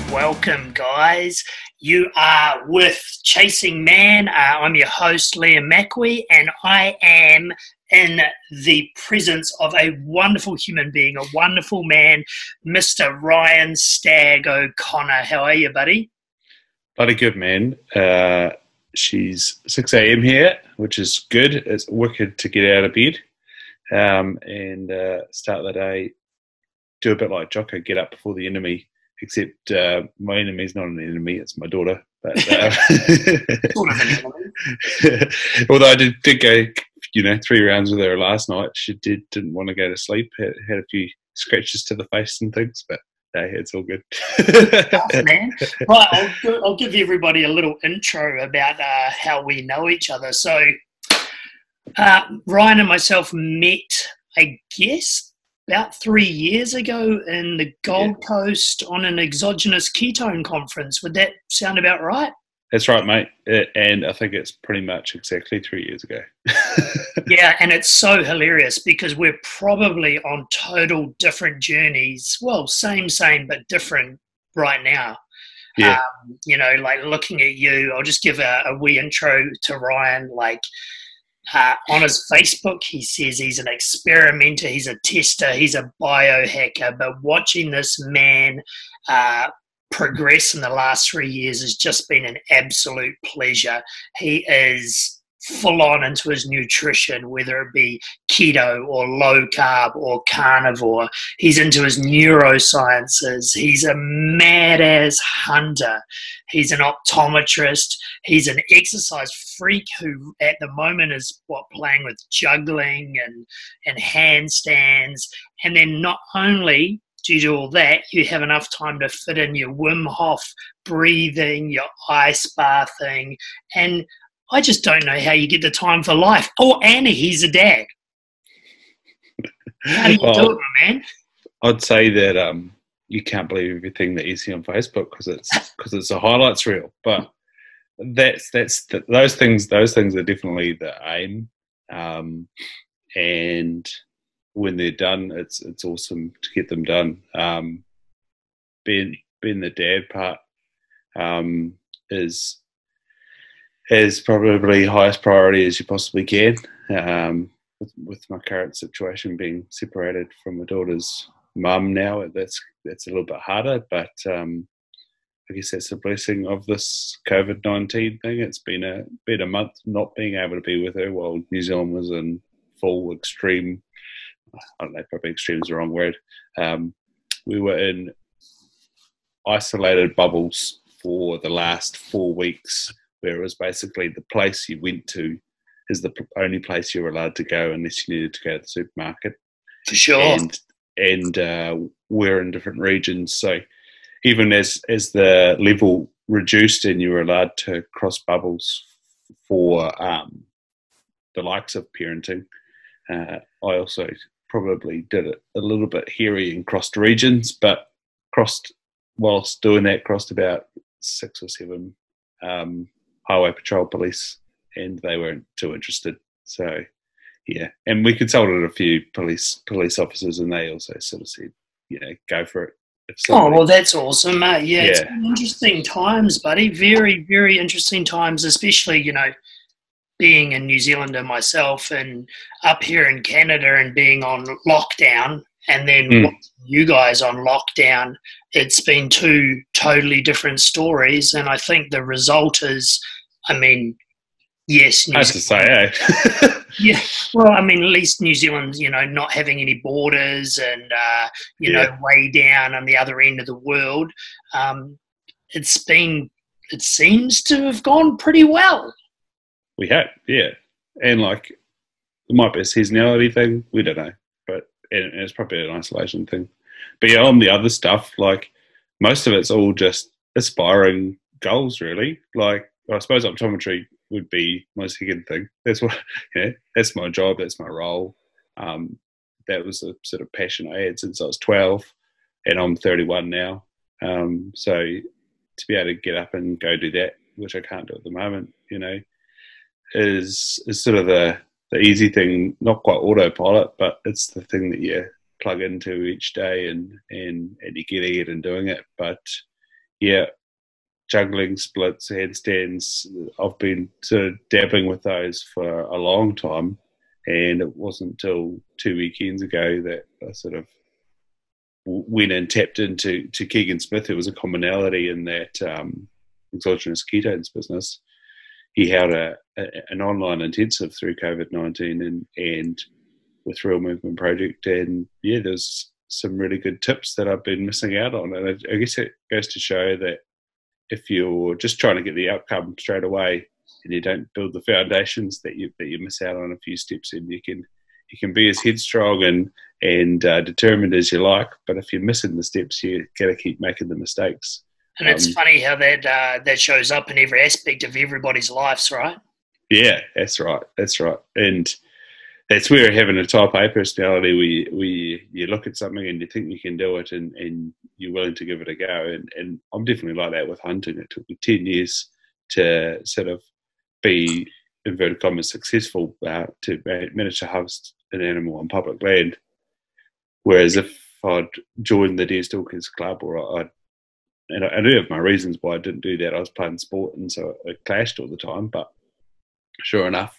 Welcome, guys. You are with Chasing Man. I'm your host, Liam McWee, and I am in the presence of a wonderful human being, a wonderful man, Mr. Ryan STAG O'Connor. How are you, buddy? Bloody good, man. She's 6 a.m. here, which is good. It's wicked to get out of bed and start the day. Do a bit like Jocko, get up before the enemy. Except my enemy's not an enemy; it's my daughter. But Sort of an enemy. Although I did go, 3 rounds with her last night. She didn't want to go to sleep. Had a few scratches to the face and things, but hey, it's all good. Man. Right, I'll give everybody a little intro about how we know each other. So Ryan and myself met, I guess, about 3 years ago in the Gold Coast on an exogenous ketone conference. Would that sound about right? That's right, mate. And I think it's pretty much exactly 3 years ago. Yeah, and it's so hilarious because we're probably on total different journeys. Well, same, but different right now. Yeah. Like looking at you, I'll just give a wee intro to Ryan. On his Facebook, he says he's an experimenter, he's a tester, he's a biohacker, but watching this man progress in the last 3 years has just been an absolute pleasure. He is full on into his nutrition, whether it be keto or low carb or carnivore. He's into his neurosciences. He's a mad-ass hunter. He's an optometrist. He's an exercise freak who at the moment is playing with juggling and handstands. And then not only do you do all that, you have enough time to fit in your Wim Hof breathing, your ice bathing, and I just don't know how you get the time for life. Oh, and he's a dad. How do you do it, my man? I'd say that you can't believe everything that you see on Facebook because it's a highlights reel. But those things are definitely the aim. And when they're done, it's awesome to get them done. Being the dad part is probably highest priority as you possibly can. With my current situation being separated from my daughter's mum now, that's a little bit harder. But I guess that's the blessing of this COVID-19 thing. It's been a month not being able to be with her while New Zealand was in full extreme. I don't know, probably extreme is the wrong word. We were in isolated bubbles for the last 4 weeks, where it was basically the place you went to is the only place you were allowed to go unless you needed to go to the supermarket. For sure. And we're in different regions, so even as the level reduced and you were allowed to cross bubbles for the likes of parenting, I also probably did it a little bit hairy and crossed regions, but whilst doing that, crossed about 6 or 7 highway patrol police, and they weren't too interested. So yeah, and we consulted a few police officers, and they also sort of said, go for it. Well, that's awesome, mate. Yeah, it's been interesting times, buddy. Very, very interesting times, especially, being in New Zealand and myself and up here in Canada and being on lockdown and then watching you guys on lockdown. It's been 2 totally different stories, and I think the result is, yes, New Zealand. Yeah, well, at least New Zealand, not having any borders and, way down on the other end of the world, it seems to have gone pretty well. We have, yeah. And it might be a seasonality thing, we don't know, but and it's probably an isolation thing. But yeah, on the other stuff, most of it's all just aspiring goals, really. I suppose optometry would be my second thing. That's what, that's my job, that's my role. That was a sort of passion I had since I was 12, and I'm 31 now. So to be able to get up and go do that, which I can't do at the moment, is sort of the easy thing, not quite autopilot, but it's the thing that you plug into each day and you're getting it and doing it. But yeah, juggling, splits, handstands, I've been sort of dabbling with those for a long time, and it wasn't until 2 weekends ago that I sort of went and tapped into Keegan Smith, who was a commonality in that exogenous ketones business. He held an online intensive through COVID-19 and with Real Movement Project, and yeah, there's some really good tips that I've been missing out on, and I guess it goes to show that if you're just trying to get the outcome straight away and you don't build the foundations, that you miss out on a few steps, and you can be as headstrong and determined as you like, but if you're missing the steps, you got to keep making the mistakes. And it's funny how that shows up in every aspect of everybody's lives, right? Yeah, that's right. And that's where having a type A personality, where you look at something and you think you can do it, and you're willing to give it a go. And I'm definitely like that with hunting. It took me 10 years to sort of be, inverted commas, successful to manage to harvest an animal on public land. Whereas if I'd joined the Deerstalkers Club, or and I do have my reasons why I didn't do that. I was playing sport, and so it clashed all the time. But sure enough,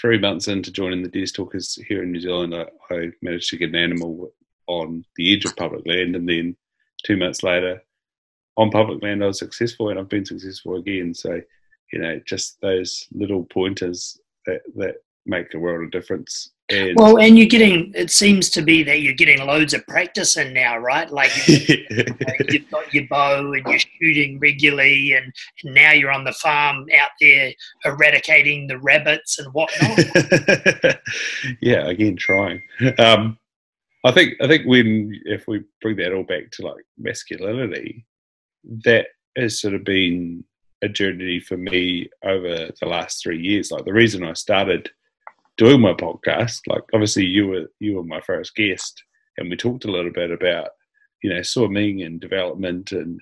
3 months into joining the Deerstalkers here in New Zealand, I managed to get an animal on the edge of public land, and then 2 months later, on public land, I was successful, and I've been successful again. So, just those little pointers that make a world of difference. And you're getting, it seems to be that you're getting loads of practice in now, right? Like you've got your bow and you're shooting regularly, and now you're on the farm out there eradicating the rabbits and whatnot. Yeah, again, trying. I think if we bring that all back to like masculinity, that has sort of been a journey for me over the last 3 years. Like the reason I started doing my podcast, like obviously you were my first guest, and we talked a little bit about swimming and development and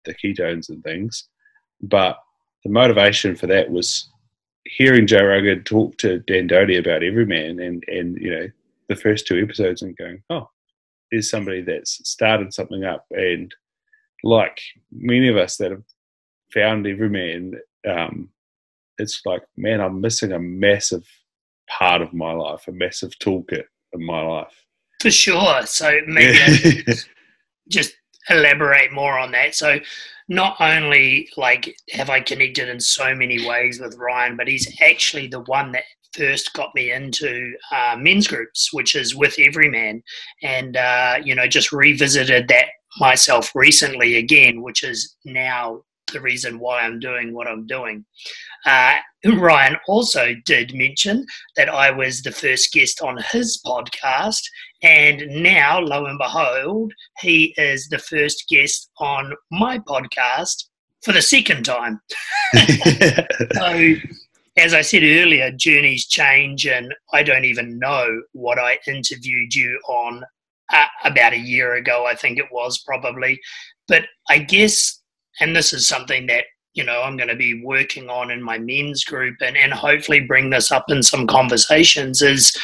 the ketones and things, but the motivation for that was hearing Joe Rogan talk to Dan Doty about Everyman and the first 2 episodes, and going, oh, there's somebody that's started something up, and like many of us that have found Everyman, it's like, man, I'm missing a massive part of my life, a massive toolkit in my life. For sure. So maybe just elaborate more on that. So not only like have I connected in so many ways with Ryan, but he's actually the one that first got me into men's groups, which is with Everyman, and just revisited that myself recently again, which is now the reason why I'm doing what I'm doing. Ryan also did mention that I was the first guest on his podcast, and now, lo and behold, he is the first guest on my podcast for the second time. So, as I said earlier, journeys change, and I don't even know what I interviewed you on about a year ago, I think it was probably. But I guess, and this is something that I'm going to be working on in my men's group, and hopefully bring this up in some conversations, is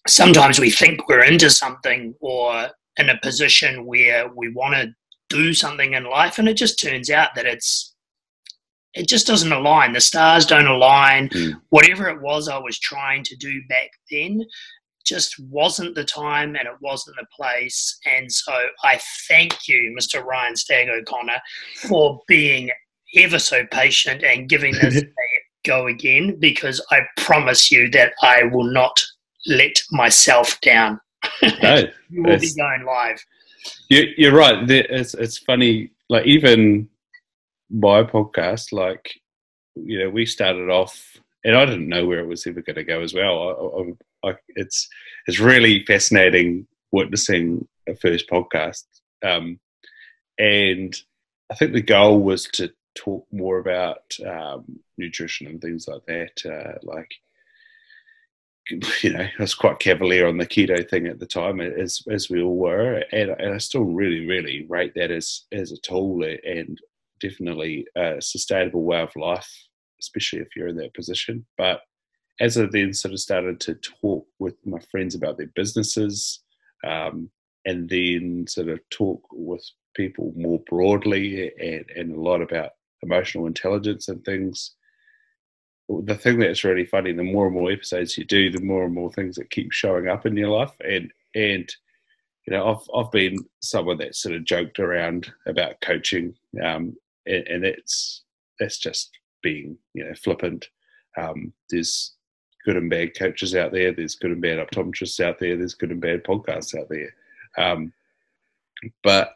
sometimes we think we're into something or in a position where we want to do something in life, and it just turns out that it just doesn't align. The stars don't align. Whatever it was I was trying to do back then just wasn't the time, and it wasn't the place. And so I thank you, Mr. Ryan Stag O'Connor, for being ever so patient and giving this a go again, because I promise you that I will not let myself down. No, you will be going live. You're right. It's funny, like even my podcast, like, we started off, and I didn't know where it was ever going to go as well. It's really fascinating witnessing a first podcast. And I think the goal was to talk more about nutrition and things like that. I was quite cavalier on the keto thing at the time, as we all were, and I still really, really rate that as a tool, and definitely a sustainable way of life, especially if you're in that position. But as I then sort of started to talk with my friends about their businesses, and then sort of talk with people more broadly and a lot about emotional intelligence and things, the thing that's really funny, the more and more episodes you do, the more and more things that keep showing up in your life. And you know, I've been someone that sort of joked around about coaching, and that's just being, you know, flippant. There's good and bad coaches out there. There's good and bad optometrists out there. There's good and bad podcasts out there. But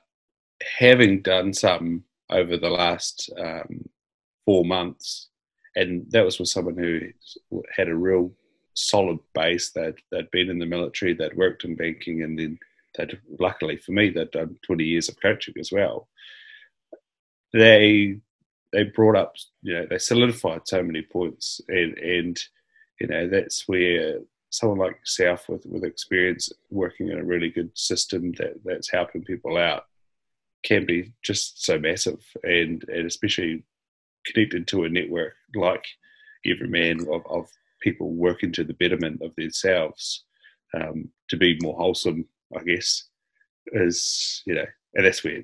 having done some over the last 4 months, and that was with someone who had a real solid base. They'd been in the military, they'd worked in banking, and then luckily for me, they'd done 20 years of coaching as well. They brought up, you know, they solidified so many points, and you know, that's where someone like yourself with experience working in a really good system that's helping people out can be just so massive, and especially connected to a network like Everyman of people working to the betterment of themselves, to be more wholesome, I guess, is, you know, and that's where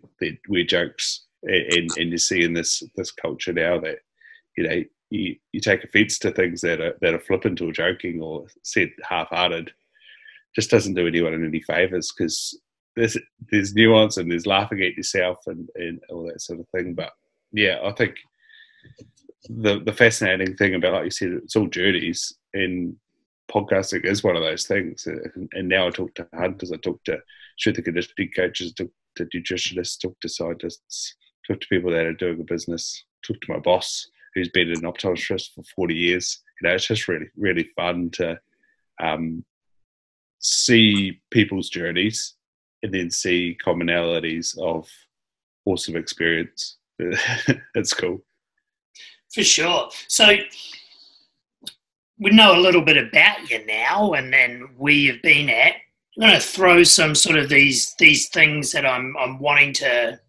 jokes and you see in this culture now that, you know, you take offence to things that are flippant or joking or said half-hearted, just doesn't do anyone any favours, because there's nuance and there's laughing at yourself and all that sort of thing. But yeah, I think the fascinating thing about, like you said, it's all journeys, and podcasting is one of those things. And now I talk to hunters, I talk to strength and conditioning coaches, talk to nutritionists, talk to scientists, talk to people that are doing a business, talk to my boss who's been an optometrist for 40 years. You know, it's just really, really fun to see people's journeys and then see commonalities of awesome experience. It's cool. For sure. So we know a little bit about you now, and then where you've been at. I'm going to throw some sort of these things that I'm wanting to,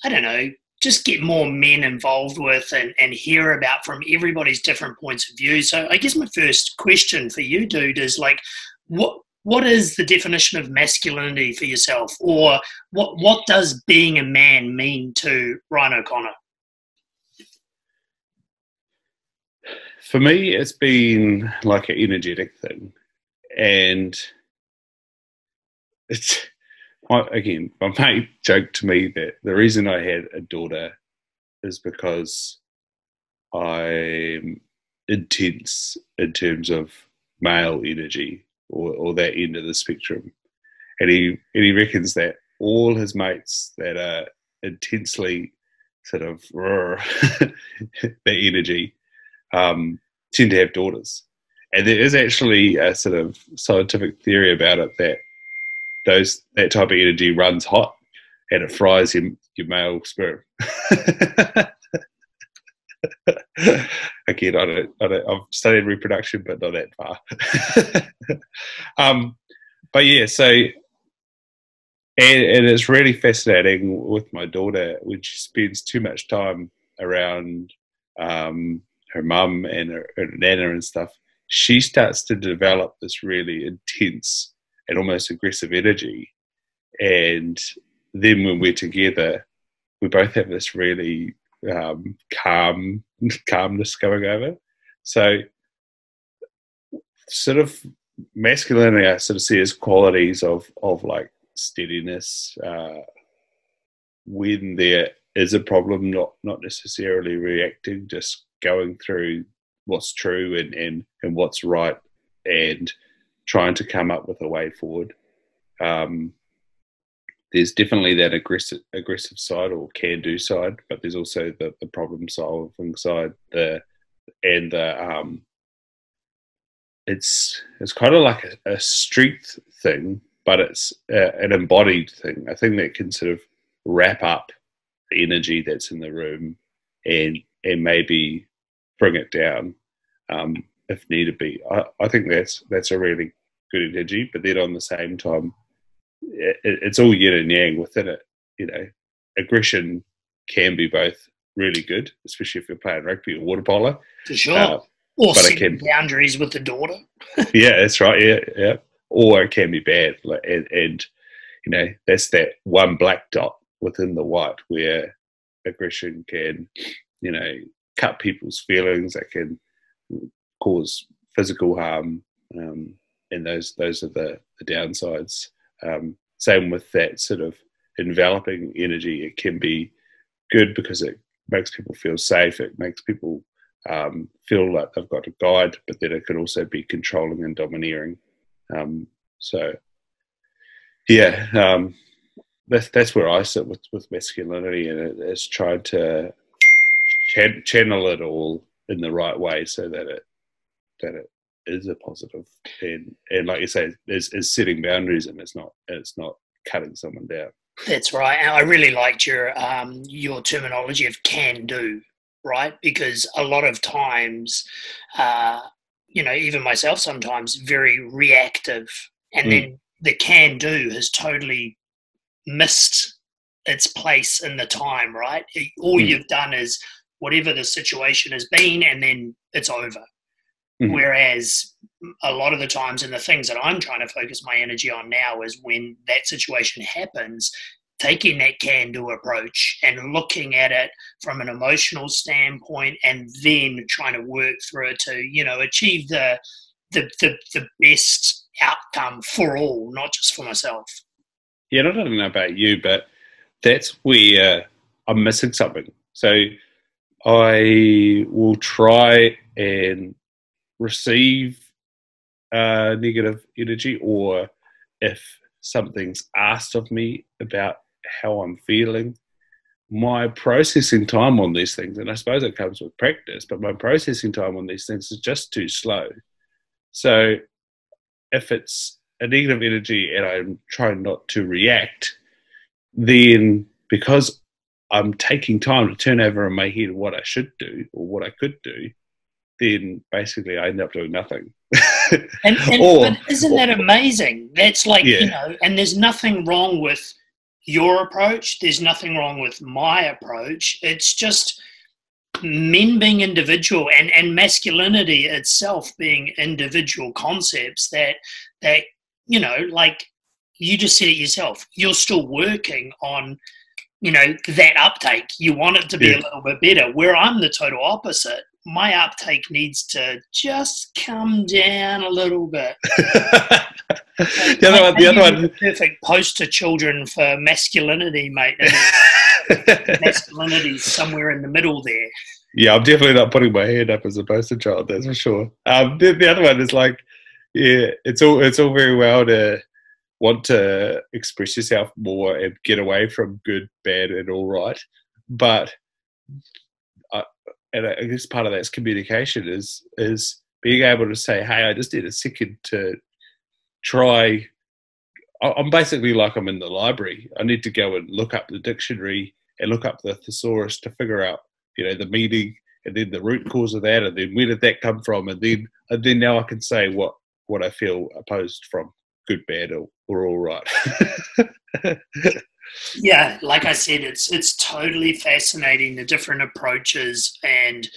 I don't know, just get more men involved with and hear about from everybody's different points of view. So I guess my first question for you, dude, is like, what is the definition of masculinity for yourself, or what does being a man mean to Ryan O'Connor? For me, it's been like an energetic thing, and it's, again, my mate joked to me that the reason I had a daughter is because I'm intense in terms of male energy, or that end of the spectrum, and he reckons that all his mates that are intensely sort of that energy tend to have daughters. And there is actually a sort of scientific theory about it that that type of energy runs hot and it fries your male spirit. Again, I've studied reproduction, but not that far. But yeah, so and it's really fascinating with my daughter when she spends too much time around her mum and her nana and stuff. She starts to develop this really intense and almost aggressive energy, and then when we're together, we both have this really calmness going over. So sort of masculinity I sort of see as qualities of like steadiness, when there is a problem, not necessarily reacting, just going through what's true and what's right, and trying to come up with a way forward. There's definitely that aggressive side or can-do side, but there's also the problem-solving side. It's kind of like a strength thing, but it's an embodied thing, a thing that can sort of wrap up the energy that's in the room and maybe bring it down if needed be. I think that's a really good energy, but then on the same time, it's all yin and yang within it. You know, aggression can be both really good, especially if you're playing rugby or water polo. For sure. Or but setting boundaries with the daughter. Yeah, that's right. Yeah. Or it can be bad, and that's that one black dot within the white where aggression can, cut people's feelings. That can cause physical harm, and those are the downsides. Same with that sort of enveloping energy. It can be good because it makes people feel safe. It makes people feel like they've got a guide, but then it can also be controlling and domineering. That's where I sit with masculinity, and it's trying to channel it all in the right way so that it is a positive, and like you say, is setting boundaries, and it's not cutting someone down. That's right. And I really liked your terminology of can do, right? Because a lot of times, even myself sometimes very reactive, and then the can do has totally missed its place in the time, right? All you've done is whatever the situation has been, and then it's over. Whereas a lot of the times, and the things that I'm trying to focus my energy on now is when that situation happens, taking that can-do approach and looking at it from an emotional standpoint, and then trying to work through it to, achieve the best outcome for all, not just for myself. Yeah, I don't know about you, but that's where I'm missing something. So I will try and receive negative energy, or if something's asked of me about how I'm feeling, my processing time on these things, and I suppose it comes with practice, but my processing time on these things is just too slow. So if it's a negative energy and I'm trying not to react, then because I'm taking time to turn over in my head what I should do or what I could do, then basically I end up doing nothing. But isn't that amazing? That's like, and there's nothing wrong with your approach. There's nothing wrong with my approach. It's just men being individual, and masculinity itself being individual concepts that like you just said it yourself, you're still working on, that uptake. You want it to be a little bit better, where I'm the total opposite. My uptake needs to just come down a little bit. The other one, perfect poster children for masculinity, mate. Masculinity's somewhere in the middle there. Yeah, I'm definitely not putting my hand up as a poster child, that's for sure. The other one is like, it's all very well to want to express yourself more and get away from good, bad, and all right, but and I guess part of that's communication is being able to say, hey, I just need a second to try. I'm basically like I'm in the library. I need to go and look up the dictionary and look up the thesaurus to figure out, the meaning, and then the root cause of that, and then where did that come from, and then now I can say what I feel opposed from good, bad, or all right. Yeah, like I said, it's totally fascinating, the different approaches and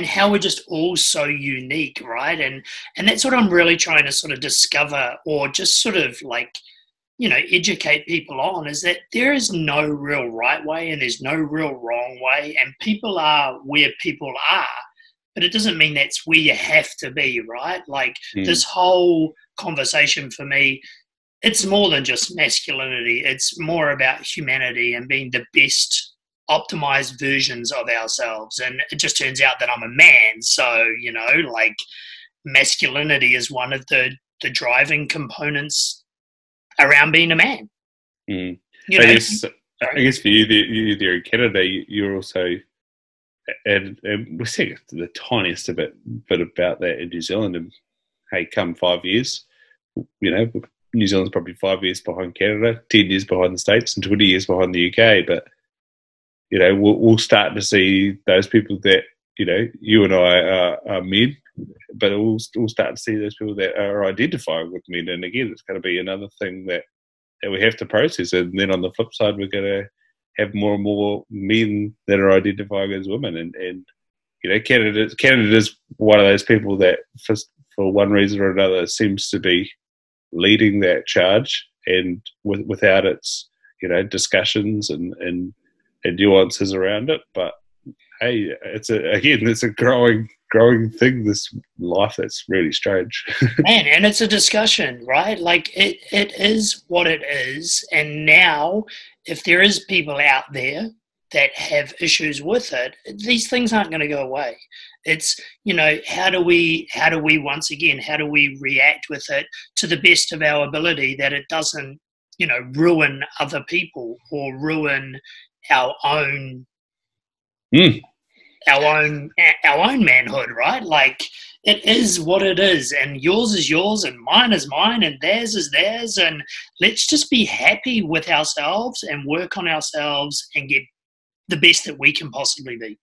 how we're just all so unique, right? And that's what I'm really trying to sort of discover, or just sort of like, educate people on, is that there is no real right way and there's no real wrong way, and people are where people are, but it doesn't mean that's where you have to be, right? Like this whole conversation for me, it's more than just masculinity. It's more about humanity and being the best optimized versions of ourselves. And it just turns out that I'm a man. So, like masculinity is one of the driving components around being a man. I guess for you there in Canada, you're also, and we're seeing the tiniest bit about that in New Zealand. And hey, come 5 years, New Zealand's probably 5 years behind Canada, 10 years behind the States, and 20 years behind the UK. But, we'll start to see those people that, you and I are men, but we'll start to see those people that are identifying with men. And again, it's going to be another thing that we have to process. And then on the flip side, we're going to have more and more men that are identifying as women, and you know, Canada is one of those people that for one reason or another seems to be leading that charge, and without its, you know, discussions and nuances around it. But hey, it's a growing thing, this life that's really strange. Man, and it's a discussion, right? Like it is what it is. And now if there is people out there that have issues with it, these things aren't going to go away. It's, you know, how do we once again, how do we react with it to the best of our ability, that it doesn't, you know, ruin other people or ruin our own our own manhood, right? Like, it is what it is, and yours is yours, and mine is mine, and theirs is theirs, and let's just be happy with ourselves and work on ourselves and get the best that we can possibly be.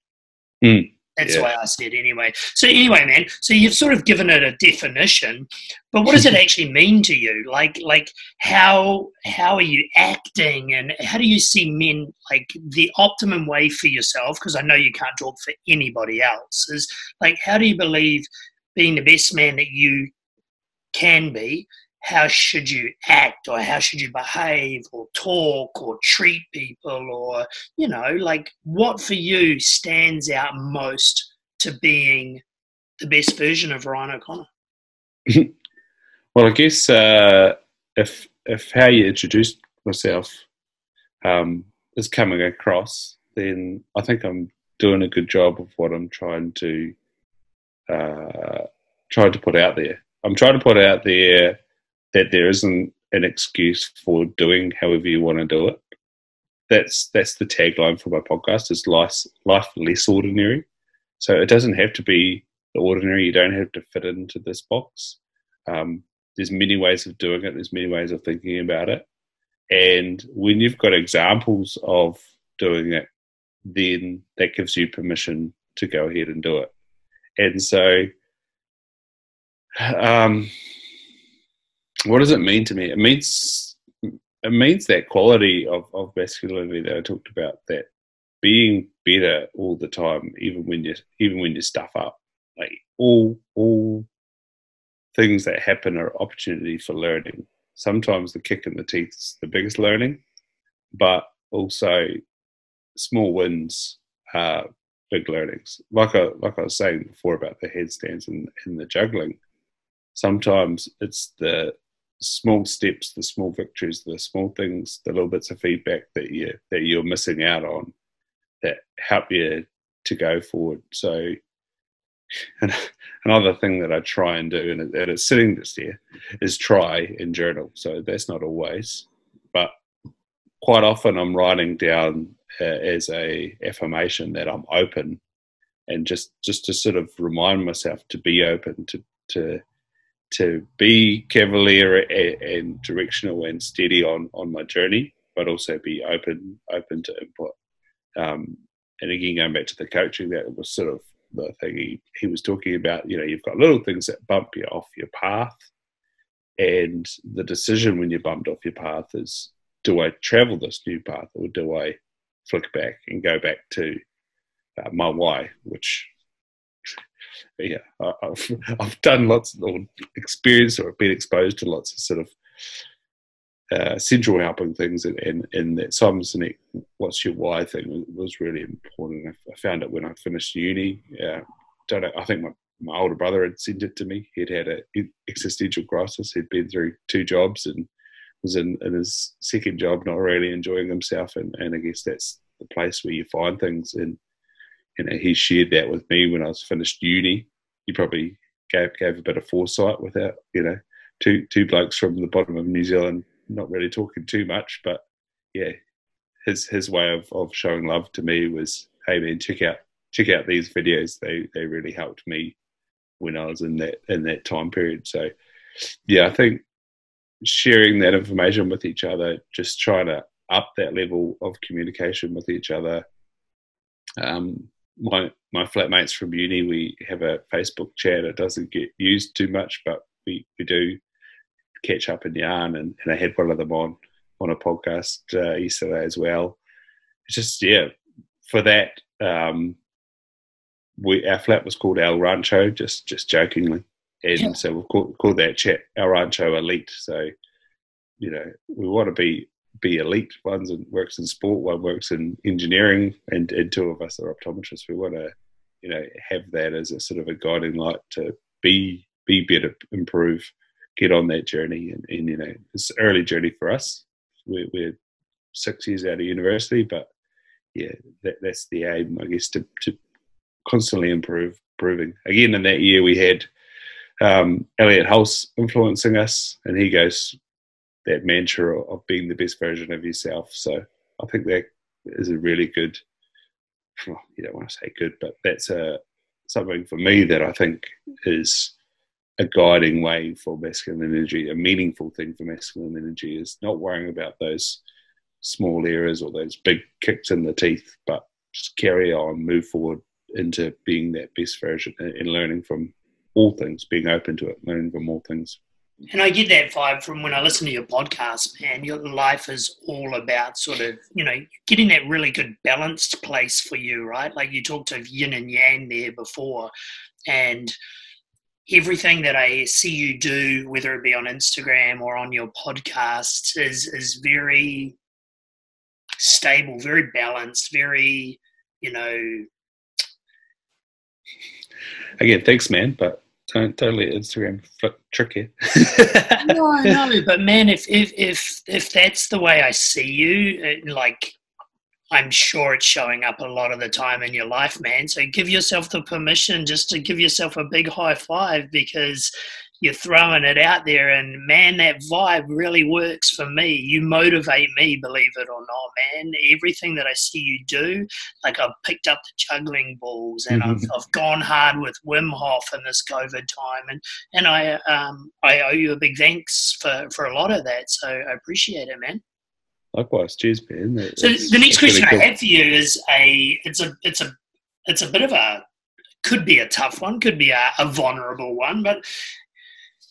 That's the way I see it anyway. So anyway, man, so you've sort of given it a definition, but what does it actually mean to you? Like how are you acting, and how do you see men, like the optimum way for yourself? Because I know you can't talk for anybody else. Is like, how do you believe being the best man that you can be, how should you act, or how should you behave or talk or treat people, or, you know, like what for you stands out most to being the best version of Ryan O'Connor? Well, I guess if how you introduced myself is coming across, then I think I'm doing a good job of what I'm trying to put out there. I'm trying to put out there that there isn't an excuse for doing however you want to do it. That's the tagline for my podcast, is life less ordinary. So it doesn't have to be the ordinary. You don't have to fit into this box. There's many ways of doing it. There's many ways of thinking about it. And when you've got examples of doing it, then that gives you permission to go ahead and do it. And so what does it mean to me? It means that quality of masculinity that I talked about, that being better all the time, even when you stuff up. Like all things that happen are opportunity for learning. Sometimes the kick in the teeth is the biggest learning, but also small wins are big learnings. Like I was saying before about the headstands and the juggling, sometimes it's the small steps, the small victories, the small things, the little bits of feedback that you're missing out on that help you to go forward. So, and another thing that I try and do, and it's sitting just here, is try and journal. So that's not always, but quite often I'm writing down as a affirmation that I'm open, and just to sort of remind myself to be open, to be cavalier and directional and steady on my journey, but also be open to input. And again, going back to the coaching, that was sort of the thing he was talking about. You know, you've got little things that bump you off your path, and the decision when you're bumped off your path is, do I travel this new path, or do I flick back and go back to my why, which, yeah, I've done lots of experience or been exposed to lots of sort of central helping things, and that Simon Sinek, what's your why thing was really important. I found it when I finished uni. I think my older brother had sent it to me. He'd had an existential crisis. He'd been through 2 jobs and was in his second job not really enjoying himself, and I guess that's the place where you find things. And you know, he shared that with me when I was finished uni. He probably gave a bit of foresight without, you know, two blokes from the bottom of New Zealand not really talking too much. But yeah, his way of showing love to me was, hey man, check out these videos. They really helped me when I was in that time period. So yeah, I think sharing that information with each other, just trying to up that level of communication with each other. My flatmates from uni, we have a Facebook chat. It doesn't get used too much, but we do catch up and yarn, and I had one of them on a podcast yesterday as well, just, yeah, for that, our flat was called El Rancho, just jokingly. And so we've called that chat El Rancho Elite. So, you know, we want to be elite. One works in sport, one works in engineering, and two of us are optometrists. We want to, you know, have that as a sort of a guiding light to be better, improve, get on that journey. And you know, it's an early journey for us. We're 6 years out of university, but yeah, that's the aim, I guess, to constantly improving. Again, in that year we had Elliot Hulse influencing us, and he goes that mantra of being the best version of yourself. So I think that is a really good, well, you don't want to say good, but that's something for me that I think is a guiding way for masculine energy. A meaningful thing for masculine energy is not worrying about those small errors or those big kicks in the teeth, but just carry on, move forward into being that best version and learning from all things, being open to it, learning from all things. And I get that vibe from when I listen to your podcast, man. Your life is all about sort of, you know, getting that really good balanced place for you, right? Like you talked of yin and yang there before, and everything that I see you do, whether it be on Instagram or on your podcast, is very stable, very balanced, very, you know. Again, thanks, man, but don't let Instagram trick you. No, but man, if that's the way I see you, like, I'm sure it's showing up a lot of the time in your life, man. So give yourself the permission just to give yourself a big high five, because you're throwing it out there, and man, that vibe really works for me. You motivate me, believe it or not, man. Everything that I see you do, like I've picked up the juggling balls, and I've gone hard with Wim Hof in this COVID time, and I owe you a big thanks for a lot of that. So I appreciate it, man. Likewise, cheers, man. So the next question I have for you is it's a bit of a, could be a tough one, could be a vulnerable one, but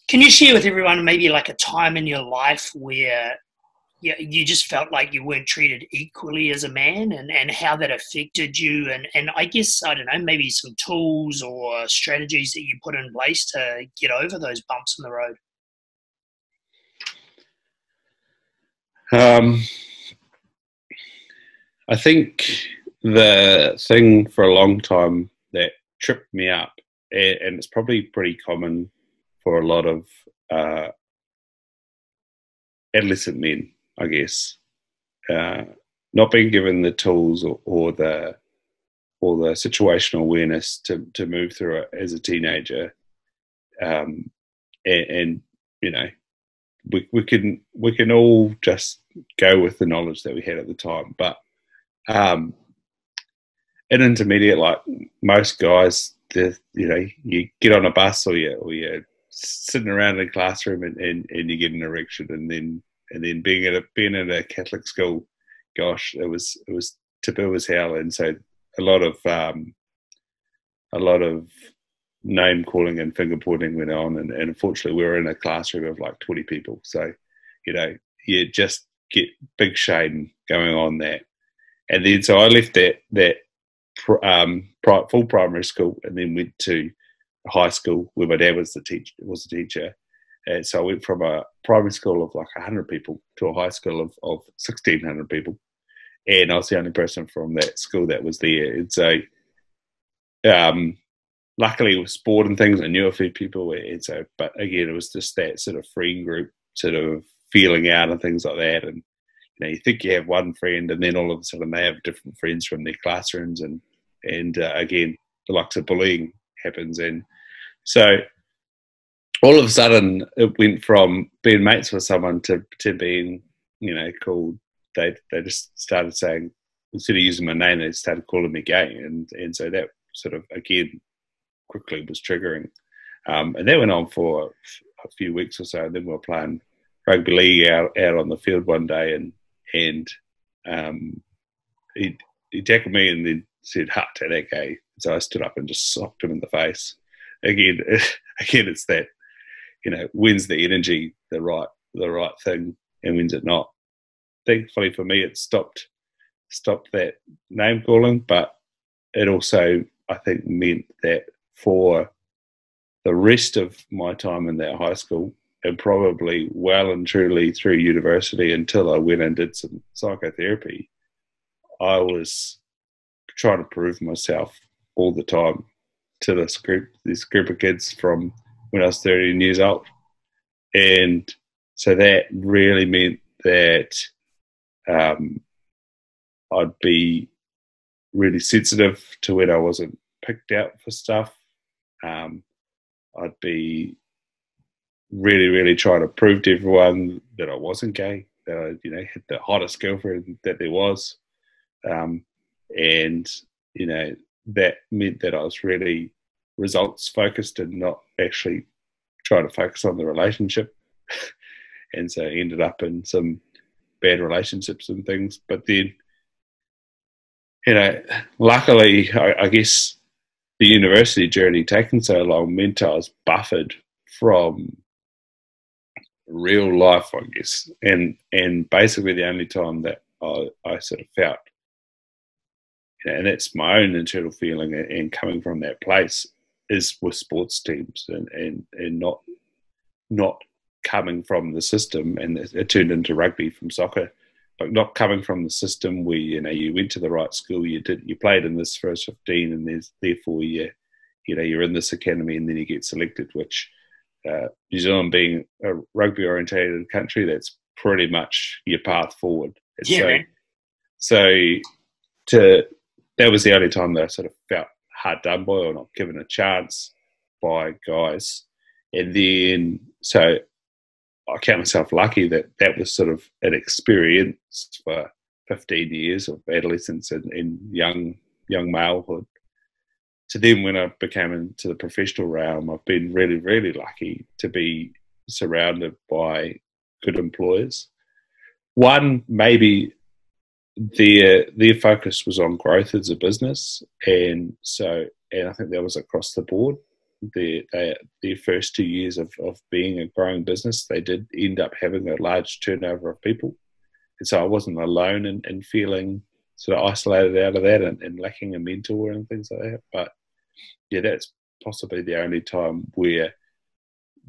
can you share with everyone maybe like a time in your life where you just felt like you weren't treated equally as a man, and how that affected you, and I guess, I don't know, maybe some tools or strategies that you put in place to get over those bumps in the road? I think the thing for a long time that tripped me up, and it's probably pretty common for a lot of adolescent men, I guess, not being given the tools or the situational awareness to move through it as a teenager, and you know, we can all just go with the knowledge that we had at the time, but in intermediate, like most guys, you know, you get on a bus or you're sitting around in a classroom and you get an erection, and then being in a Catholic school, gosh, it was taboo as hell, and so a lot of name calling and finger pointing went on, and unfortunately we were in a classroom of like 20 people, so you know, you just get big shame going on that. And then so I left that full primary school, and then went to high school where my dad was a teacher. And so I went from a primary school of like 100 people to a high school of 1,600 people, and I was the only person from that school that was there. And so luckily with sport and things, I knew a few people, and so, but again, it was just that sort of friend group sort of feeling out and things like that. And you know, you think you have one friend, and then all of a sudden they have different friends from their classrooms, and again, the likes of bullying happens. And so all of a sudden it went from being mates with someone to being, you know, called, they just started saying, instead of using my name, they started calling me gay, and so that sort of again quickly was triggering, and that went on for a few weeks or so. And then we were playing rugby league out on the field one day, and he tackled me and then said, "Ha, that gay." So I stood up and just socked him in the face. Again, it's that, you know, when's the energy the right thing, and when's it not? Thankfully for me, it stopped stopped that name calling, but it also, I think, meant that for the rest of my time in that high school, and probably well and truly through university until I went and did some psychotherapy, I was trying to prove myself all the time to this group of kids from when I was 13 years old. And so that really meant that I'd be really sensitive to when I wasn't picked out for stuff. I'd be really, really trying to prove to everyone that I wasn't gay, that I, had the hottest girlfriend that there was. And, that meant that I was really results focused and not actually trying to focus on the relationship. And so I ended up in some bad relationships and things. But then, luckily, I guess the university journey taking so long meant I was buffered from real life, I guess. And basically the only time that I sort of felt, and it's my own internal feeling and coming from that place, is with sports teams and not coming from the system. And it turned into rugby from soccer, but not coming from the system where you went to the right school, you played in this first 15, and therefore you're in this academy, and then you get selected. Which New Zealand being a rugby orientated country, that's pretty much your path forward. That was the only time that I sort of felt hard done by or not given a chance by guys. And then, so I count myself lucky that was sort of an experience for 15 years of adolescence and young malehood. To then, when I became into the professional realm, I've been really, really lucky to be surrounded by good employers. One, maybe their focus was on growth as a business, and I think that was across the board. Their first 2 years of being a growing business, they did end up having a large turnover of people, and so I wasn't alone in feeling sort of isolated out of that and lacking a mentor and things like that. But yeah, that's possibly the only time where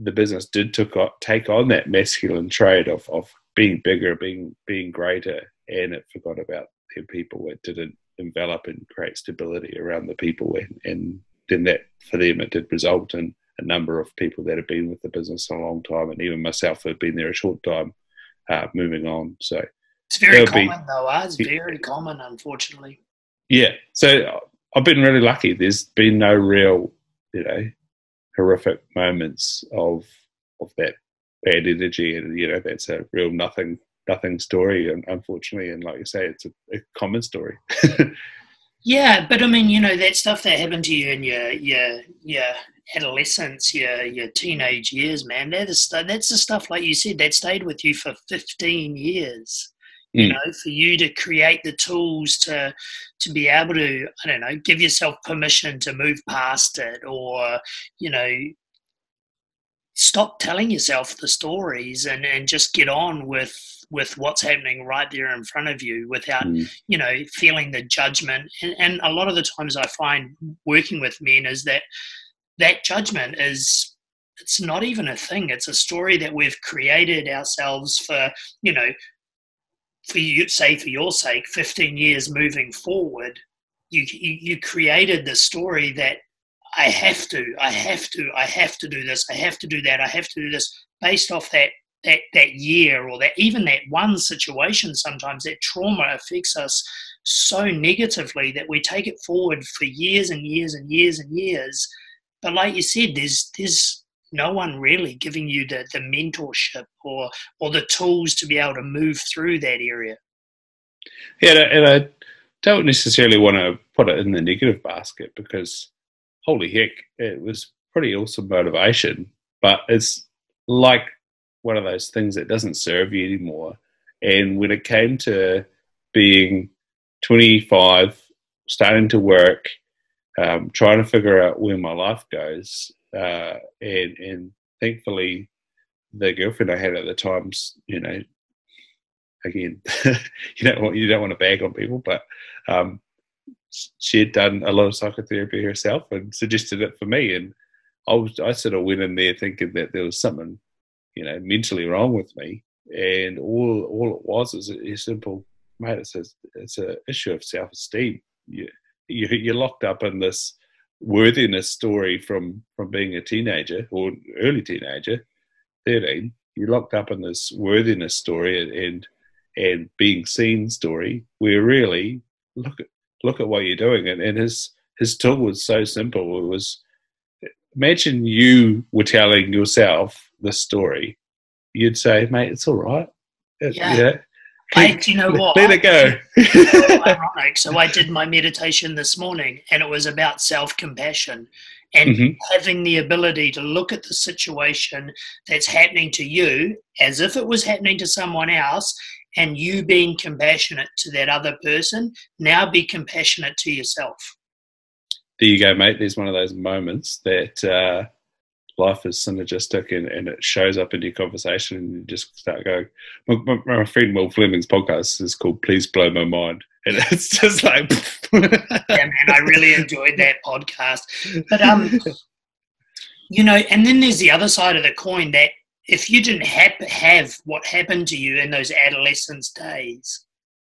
the business did take on that masculine trait of being bigger, being greater, and it forgot about their people. It didn't envelop and create stability around the people, and then that for them it did result in a number of people that have been with the business a long time, and even myself who have been there a short time, moving on. So it's very common, though. It's very common, unfortunately. Yeah, so I've been really lucky. There's been no real, horrific moments of that bad energy, and that's a real nothing story, and unfortunately, and like you say, it's a common story. Yeah, but I mean, that stuff that happened to you in your adolescence, your teenage years, man. That's the stuff, like you said, that stayed with you for 15 years. For you to create the tools to be able to, I don't know, give yourself permission to move past it, or stop telling yourself the stories and just get on with what's happening right there in front of you without, feeling the judgment. And a lot of the times I find working with men is that judgment it's not even a thing. It's a story that we've created ourselves for your sake, 15 years moving forward. You created the story that I have to do this, I have to do that, I have to do this, based off that year, or that even that one situation. Sometimes that trauma affects us so negatively that we take it forward for years and years and years and years. But like you said, there's no one really giving you the mentorship or the tools to be able to move through that area. Yeah, and I don't necessarily want to put it in the negative basket, because holy heck, it was pretty awesome motivation, but it's like one of those things that doesn't serve you anymore. And when it came to being 25, starting to work, trying to figure out where my life goes, and thankfully the girlfriend I had at the time, again, you don't want to bag on people, but she had done a lot of psychotherapy herself and suggested it for me, and I sort of went in there thinking that there was something, mentally wrong with me, and all it was is a simple, mate. It's a issue of self-esteem. You're locked up in this worthiness story from being a teenager or early teenager, 13. You're locked up in this worthiness story and being seen story, where really look at what you're doing. And his tool was so simple. It was, imagine you were telling yourself this story. You'd say, mate, it's all right. Yeah. Do you know what? Let it go. Ironic. So I did my meditation this morning, and it was about self-compassion and having the ability to look at the situation that's happening to you as if it was happening to someone else, and you being compassionate to that other person. Now be compassionate to yourself. There you go, mate. There's one of those moments that life is synergistic and it shows up in your conversation, and you just start going. My friend Will Fleming's podcast is called Please Blow My Mind. And it's just like... Yeah, man, I really enjoyed that podcast. But, and then there's the other side of the coin, that if you didn't have what happened to you in those adolescence days,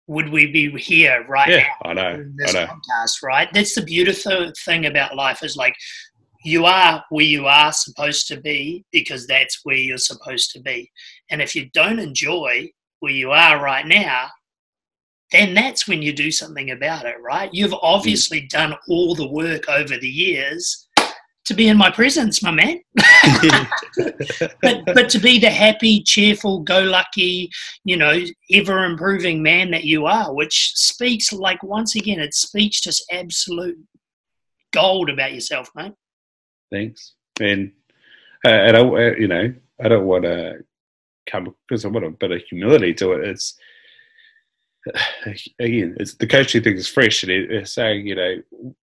would we be here right now? I know. In this podcast, right? That's the beautiful thing about life, is like, you are where you are supposed to be because that's where you're supposed to be. And if you don't enjoy where you are right now, then that's when you do something about it, right? You've obviously done all the work over the years to be in my presence, my man. but to be the happy, cheerful, go-lucky, ever-improving man that you are, which speaks, like, once again, it speaks just absolute gold about yourself, mate. Thanks. And I don't want to come, because I want a bit of humility to it. It's, again, it's the coaching thing is fresh, and it's saying,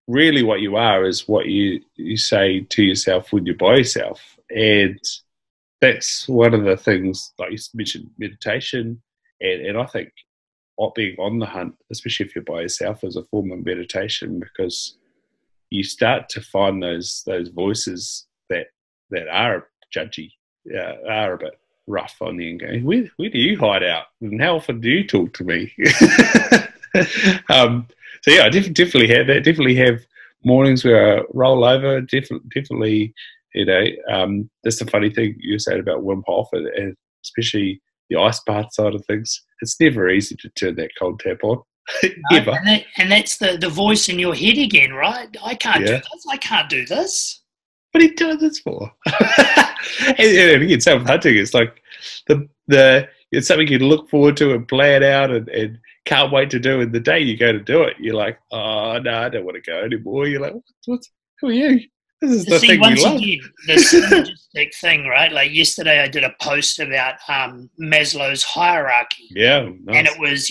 really what you are is what you say to yourself when you're by yourself. And that's one of the things, like you mentioned, meditation, and I think being on the hunt, especially if you're by yourself, is a form of meditation, because you start to find those voices that are judgy, are a bit rough on you, and going, where do you hide out, and how often do you talk to me? So yeah, I definitely have that. Definitely have mornings where I roll over. Definitely, that's the funny thing you said about Wim Hof, and especially the ice bath side of things. It's never easy to turn that cold tap on. No, and that's the voice in your head again, right? I can't do this. I can't do this. What are you doing this for? and again, same with hunting. It's like it's something you look forward to and plan out and can't wait to do. And the day you go to do it, you're like, oh no, I don't want to go anymore. You're like, who are you? This is the thing you love. Again, the synergistic thing, right? Like yesterday, I did a post about Maslow's hierarchy. Yeah, nice. And it was,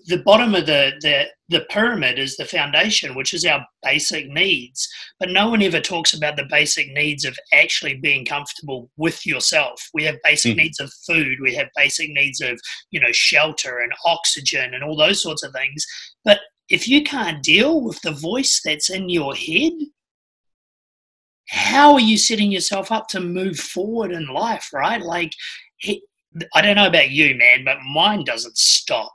the bottom of the pyramid is the foundation, which is our basic needs. But no one ever talks about the basic needs of actually being comfortable with yourself. We have basic needs of food. We have basic needs of, shelter and oxygen and all those sorts of things. But if you can't deal with the voice that's in your head, how are you setting yourself up to move forward in life, right? Like, I don't know about you, man, but mine doesn't stop.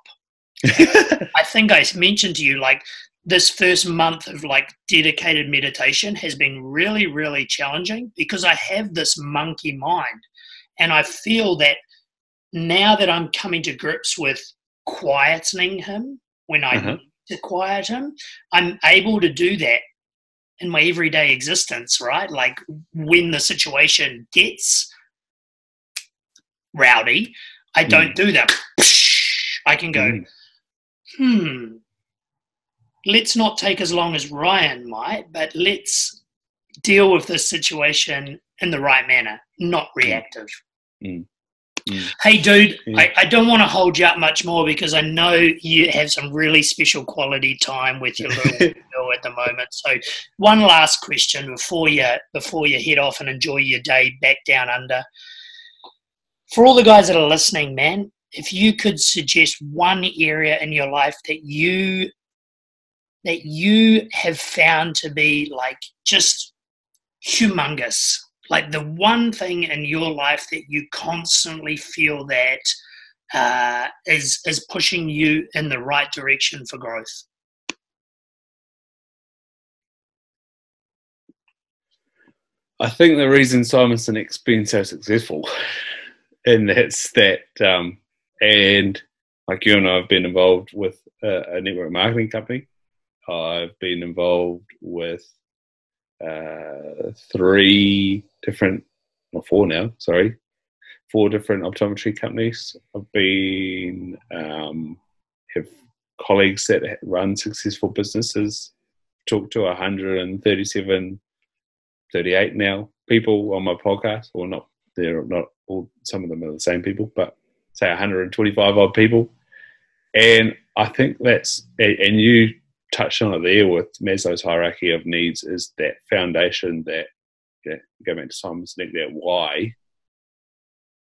I think I mentioned to you, like, this first month of, like, dedicated meditation has been really, really challenging because I have this monkey mind. And I feel that now that I'm coming to grips with quietening him when I need to quiet him, I'm able to do that in my everyday existence, right? Like, when the situation gets rowdy, I don't do that. I can go, let's not take as long as Ryan might, but let's deal with this situation in the right manner, not reactive. Hey, dude, I don't want to hold you up much more because I know you have some really special quality time with your little girl at the moment. So one last question before you head off and enjoy your day back down under. For all the guys that are listening, man, if you could suggest one area in your life that you have found to be like just humongous, like the one thing in your life that you constantly feel that is pushing you in the right direction for growth. I think the reason Simon Sinek's been so successful, and that's that, and like you and I have been involved with a network marketing company. I've been involved with 4 different optometry companies. I've been have colleagues that run successful businesses. Talked to 137, 38 now people on my podcast, or not. They're not all. Some of them are the same people, but say 125 odd people. And I think that's, and you touched on it there with Maslow's hierarchy of needs, is that foundation that, go back to Simon Sinek, that why.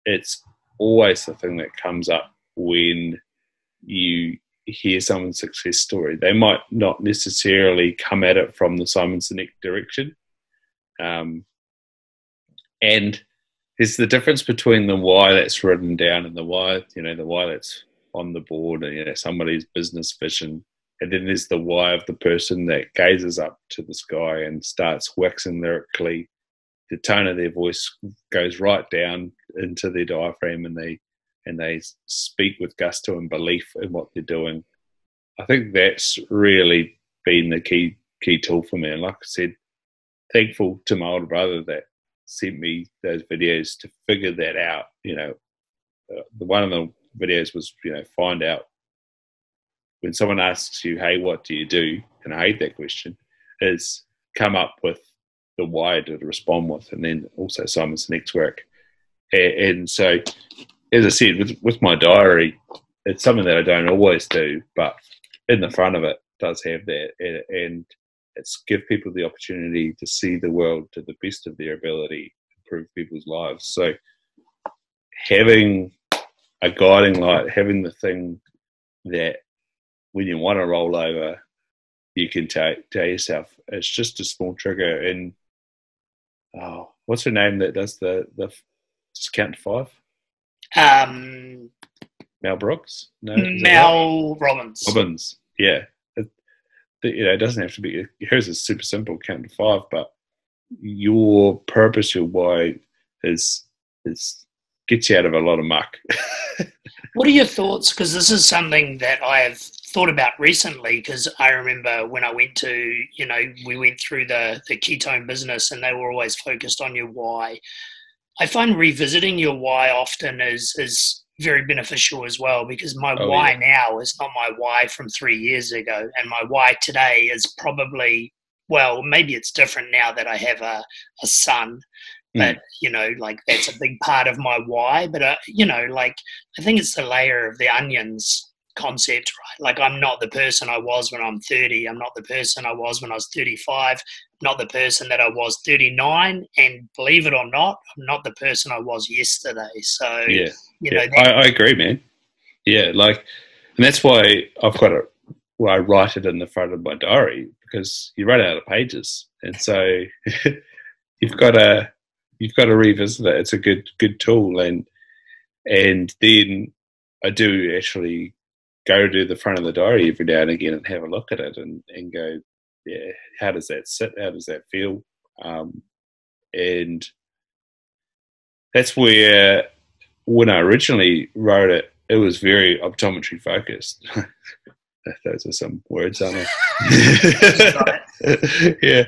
It's always the thing that comes up when you hear someone's success story. They might not necessarily come at it from the Simon Sinek direction. And there's the difference between the why that's written down and the why, the why that's on the board, and somebody's business vision. And then there's the why of the person that gazes up to the sky and starts waxing lyrically. The tone of their voice goes right down into their diaphragm, and they speak with gusto and belief in what they're doing. I think that's really been the key tool for me. And like I said, thankful to my older brother that sent me those videos to figure that out. One of the videos was, find out when someone asks you, hey, what do you do? And I hate that question, is come up with the why to respond with, and then also Simon Sinek's work. And so, as I said, with my diary, it's something that I don't always do, but in the front of it does have that, and it's give people the opportunity to see the world to the best of their ability, improve people's lives. So having a guiding light, having the thing that when you want to roll over, you can tell yourself, it's just a small trigger. And what's her name that does the just count to 5? Mel Brooks? No, Mel Robbins. Robbins, yeah. It doesn't have to be. Hers is super simple, count to 5. But your purpose, your why, is gets you out of a lot of muck. What are your thoughts? Because this is something that I have thought about recently, because I remember when I went to, we went through the ketone business, and they were always focused on your why. I find revisiting your why often is very beneficial as well, because my why now is not my why from 3 years ago, and my why today is probably, well, maybe it's different now that I have a son. But, that's a big part of my why. But, I think it's the layer of the onions concept, right? Like, I'm not the person I was when I'm 30. I'm not the person I was when I was 35. I'm not the person that I was 39. And believe it or not, I'm not the person I was yesterday. So, I agree, man. Yeah, and that's why I write it in the front of my diary, because you run out of pages. And so you've got to revisit it. It's a good tool, and then I do actually go to the front of the diary every now and again and have a look at it and go, yeah, how does that sit? How does that feel? And that's where, when I originally wrote it, it was very optometry focused. Those are some words, aren't they? Yeah.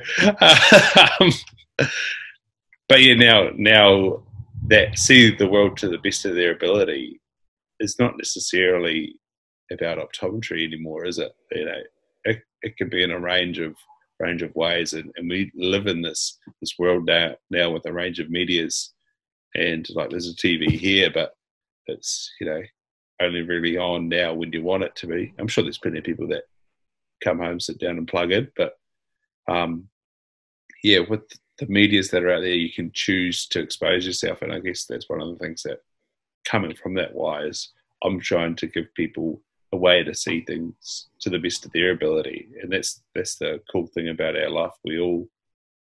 But yeah, now that see the world to the best of their ability is not necessarily about optometry anymore, is it? It can be in a range of ways, and we live in this world now with a range of medias, and like there's a TV here, but it's only really on now when you want it to be. I'm sure there's plenty of people that come home, sit down, and plug in, but with the medias that are out there, you can choose to expose yourself, and I guess that's one of the things that coming from that why is I'm trying to give people a way to see things to the best of their ability, and that's the cool thing about our life. We all,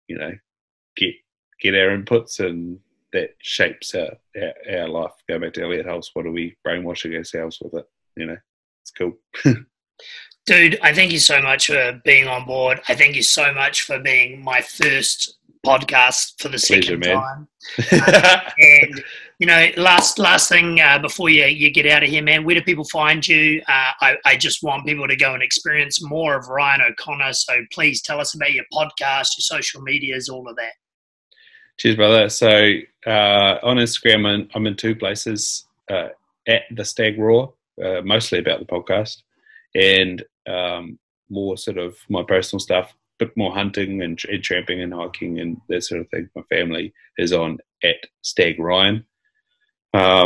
get our inputs, and that shapes our life. Go back to Elliot Hulse. What are we brainwashing ourselves with it? It's cool. Dude, I thank you so much for being on board. I thank you so much for being my first podcast for the second time. And last thing before you get out of here, man, where do people find you? I just want people to go and experience more of Ryan O'Connor. So please tell us about your podcast, your social medias, all of that. Cheers, brother. So on Instagram, I'm in two places, at the STAG Raw, mostly about the podcast, and more sort of my personal stuff, a bit more hunting and tramping and hiking and that sort of thing. My family is on at Stag Ryan. I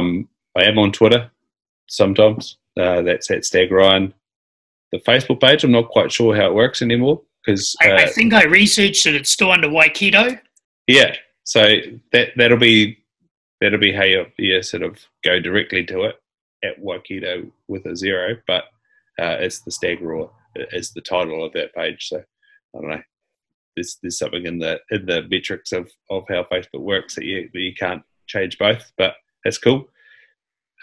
am on Twitter sometimes. That's at Stag Ryan. The Facebook page, I'm not quite sure how it works anymore, because I think I researched it. It's still under Waikato. Yeah, so that'll be how you sort of go directly to it, at Waikato with a 0, but it's the Stag Raw is the title of that page. So I don't know. There's something in the metrics of how Facebook works that you can't change both, but that's cool.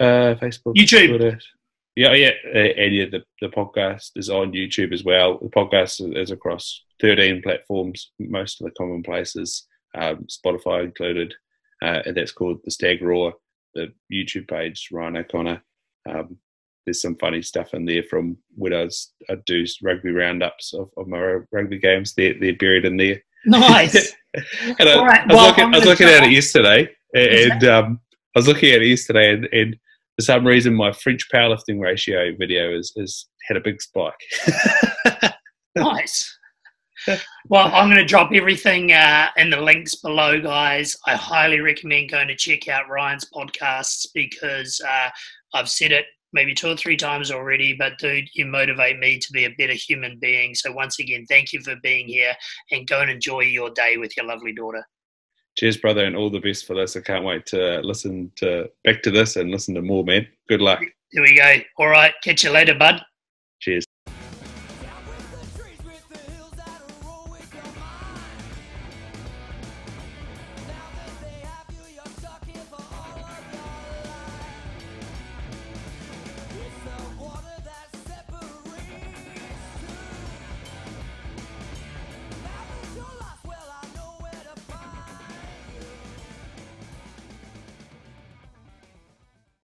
Facebook, YouTube, Twitter. Yeah, and the podcast is on YouTube as well. The podcast is across 13 platforms, most of the common places, Spotify included, and that's called the Stag Raw. The YouTube page, Ryan O'Connor. There's some funny stuff in there from when I do rugby roundups of my rugby games. They're buried in there. Nice. And I was looking at it yesterday, and I was looking at it yesterday, and for some reason my French powerlifting ratio video is had a big spike. Nice. Well, I'm going to drop everything in the links below, guys. I highly recommend going to check out Ryan's podcasts, because I've said it maybe 2 or 3 times already, but dude, you motivate me to be a better human being. So once again, thank you for being here, and go and enjoy your day with your lovely daughter. Cheers, brother, and all the best for this. I can't wait to listen back to this and listen to more, man. Good luck. Here we go. All right. Catch you later, bud.